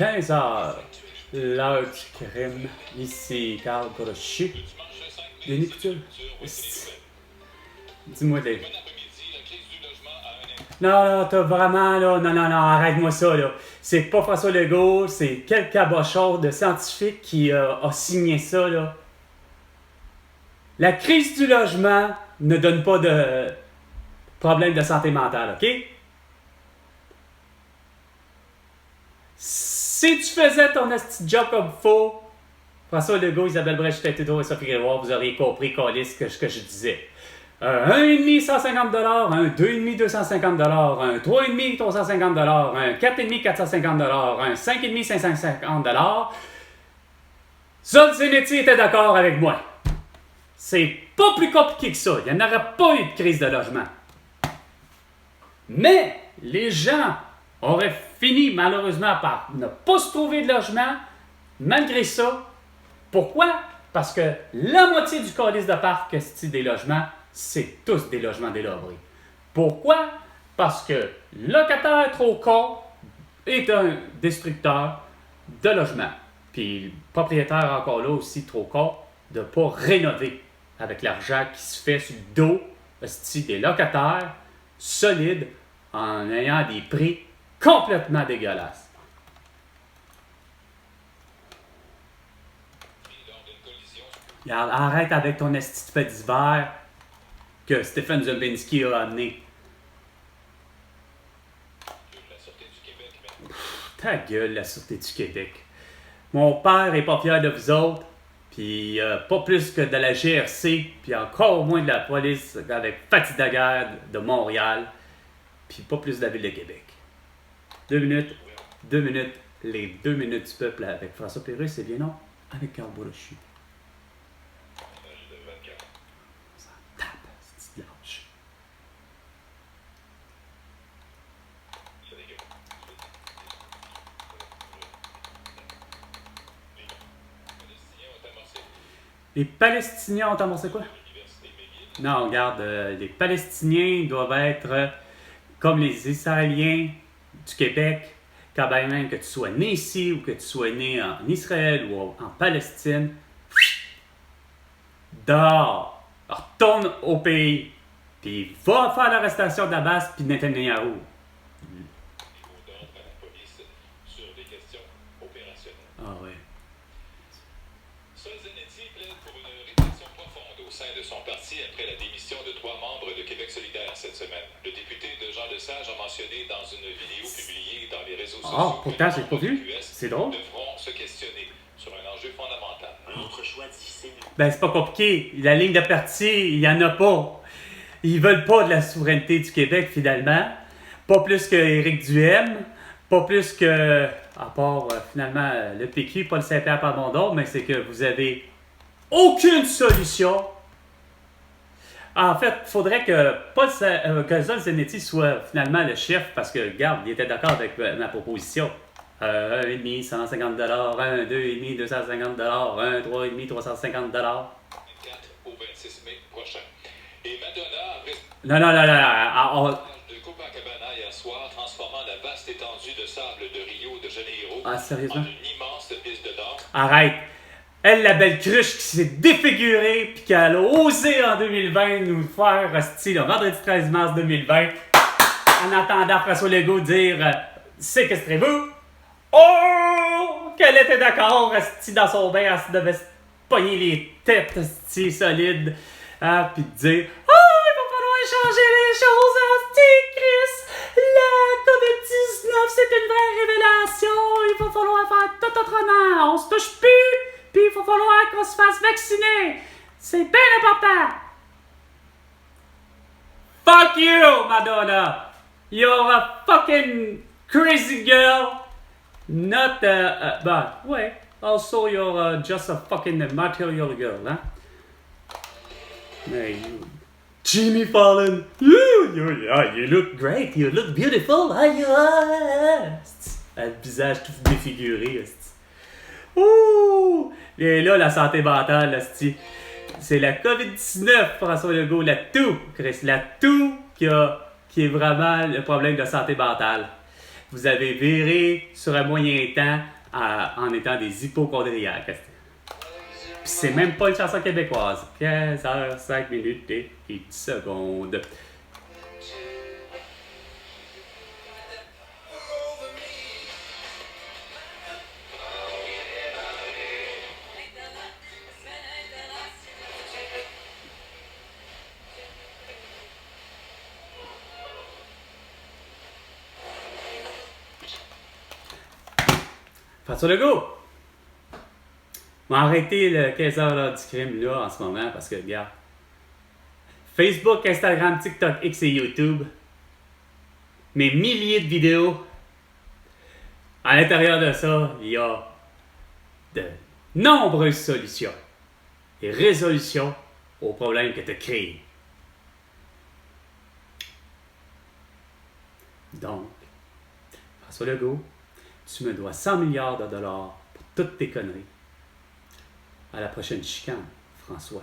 15h, l'heure du crime. Ici, Carl Brochu. Denis Couture. Dis-moi, Dave. Non, t'as vraiment, là, non, arrête-moi ça, là. C'est pas François Legault, c'est quel cabochon de scientifique qui a signé ça, là. La crise du logement ne donne pas de problème de santé mentale, OK? Si tu faisais ton esti job comme faut, François Legault, Isabelle Brèche-Tétédo et Sophie Grégoire, vous auriez compris, câlisse, ce que je disais. Un 1,5 150 $, un 2,5 250 $, un 3,5 350 $, un 4,5 450 $, un 5,5 550 $. Solzhenitsyn était d'accord avec moi. C'est pas plus compliqué que ça. Il n'y en aurait pas eu de crise de logement. Mais les gens auraient fini malheureusement par ne pas se trouver de logement malgré ça. Pourquoi? Parce que la moitié du calice de parc des logements, c'est tous des logements délabrés. Pourquoi? Parce que locataire trop con est un destructeur de logements. Puis le propriétaire encore là aussi trop con de ne pas rénover avec l'argent qui se fait sur le dos des locataires solides en ayant des prix complètement dégueulasses. Regarde, arrête avec ton esti de fait d'hiver que Stéphane Zembinski a amené. Ta gueule, la Sûreté du Québec. Mon père est pas fier de vous autres, puis pas plus que de la GRC, puis encore moins de la police avec Fatih Daguerre de Montréal, puis pas plus de la Ville de Québec. 2 minutes, les 2 minutes du peuple avec François Pérusse, c'est bien non? Avec Carl Brochu. Les Palestiniens ont amorcé quoi? Non, regarde, les Palestiniens doivent être comme les Israéliens du Québec, quand même que tu sois né ici ou que tu sois né en Israël ou en Palestine. Dors, retourne au pays, puis va faire l'arrestation d'Abbas puis de Netanyahou. Ah ouais. Solzhenitsyn plaide pour une réflexion profonde au sein de son parti après la démission de 3 membres de Québec solidaire cette semaine. Le député de Jean Lesage a mentionné dans une vidéo publiée dans les réseaux sociaux Ah, pourtant, j'ai pas vu. C'est drôle. Devront se questionner sur un enjeu fondamental. Notre choix difficile. Ben, c'est pas compliqué. La ligne de parti, il y en a pas. Ils veulent pas de la souveraineté du Québec, finalement. Pas plus que Éric Duhaime. Pas plus que, à part finalement le PQ, Paul Saint-Pierre Plamondon, mais c'est que vous avez aucune solution. En fait, il faudrait que Solzhenitsyn soit finalement le chef, parce que, regarde, il était d'accord avec ma proposition. 1,5 150 $, un 2,5 250 $, un 3,5 350 $. 24 au 26 mai prochain. Et Madonna Non. de Copacabana hier soir, transformant la vaste étendue de sable de Rio de Janeiro Ah, sérieusement? en une immense piste de danse. Arrête! Elle, la belle cruche qui s'est défigurée puis qu'elle a osé en 2020 nous faire le vendredi 13 mars 2020 en entendant François Legault dire séquestrez-vous. Oh! Qu'elle était d'accord dans son bain, elle devait se pogner les têtes solides puis dire oh! Il va falloir changer les choses, Chris! La COVID-19, c'est une vraie révélation! Il va falloir faire tout autrement! On se touche plus! Puis il va falloir qu'on se fasse vacciner! C'est bien important! Fuck you, Madonna! You're a fucking crazy girl! Not but, ouais. Also, you're just a fucking material girl, hein? Hey, Jimmy Fallon! You look great! You look beautiful! Le visage tout défiguré, ouh! Et là, la santé mentale, c'est la COVID-19, François Legault, la toux, Chris, la toux qui est vraiment le problème de santé mentale. vous avez viré sur un moyen temps en étant des hypochondriaques. Puis c'est même pas une chanson québécoise. 15 heures, 5 minutes et 8 secondes. François Legault! On va arrêter le 15h là, du crime là en ce moment parce que, regarde, Facebook, Instagram, TikTok, X et YouTube, mes milliers de vidéos, à l'intérieur de ça, il y a de nombreuses solutions et résolutions aux problèmes que tu as créés. Donc, François Legault, tu me dois 100 milliards de dollars pour toutes tes conneries. À la prochaine chicane, François.